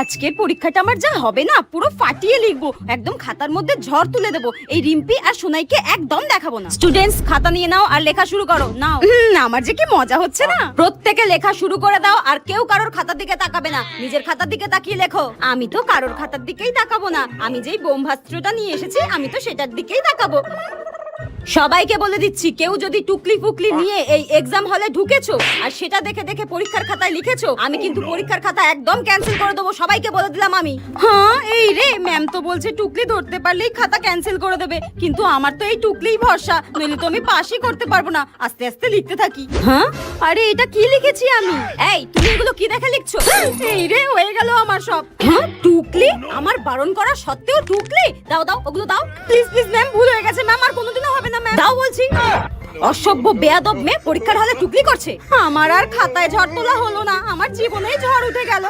আজকের পরীক্ষাটা আমার যা হবে না, পুরো ফাটিয়ে লিখবো, একদম খাতার মধ্যে ঝড় তুলে দেবো। এই রিম্পি আর সোনাইকে একদম দেখাবো না। স্টুডেন্টস, খাতা নিয়ে নাও আর লেখা শুরু করো। নাও। আমার যে কি মজা হচ্ছে না। প্রত্যেকে লেখা শুরু করে দাও, আর কেউ কারোর খাতার দিকে তাকাবে না, নিজের খাতার দিকে তাকিয়ে লেখো। আমি তো কারোর খাতার দিকেই তাকাবো না, আমি যেই বোমভাস্ত্রটা নিয়ে এসেছি আমি তো সেটার দিকেই তাকাবো। সবাইকে বলে দিচ্ছি, কেউ যদি টুকলি ফুকলি নিয়ে এই এক্সাম হলে ঢুকেছো আর সেটা দেখে দেখে পরীক্ষার খাতায় লিখেছো, আমি কিন্তু পরীক্ষার খাতা একদম ক্যান্সেল করে দেবো। সবাইকে বলে দিলাম আমি। হ্যাঁ এই রে, ম্যাম তো বলছে টুকলি ধরতে পারলেই খাতা ক্যান্সেল করে দেবে, কিন্তু আমার তো এই টুকলিই ভরসা, নইলে তো আমি পাসই করতে পারবো না। আস্তে আস্তে লিখতে থাকি। হ্যাঁ, আরে এটা কি লিখেছি আমি? এই তুমি এগুলো কি দেখে লিখছো? এই রে, হয়ে গেল আমার সব। হ্যাঁ, টুকলি? আমার বারণ করা সত্ত্বেও টুকলি? দাও দাও, ওগুলো দাও প্লিজ প্লিজ। ম্যাম ভুল হয়ে গেছে ম্যাম, আর কোনোদিনও হবে না ম্যাম। দাও বলছি। অসভ্য বেয়াদব মেয়ে পরীক্ষার হলে টুকলি করছে। আমার আর খাতায় ঝড় তোলা হলো না, আমার জীবনেই ঝড় উঠে গেল।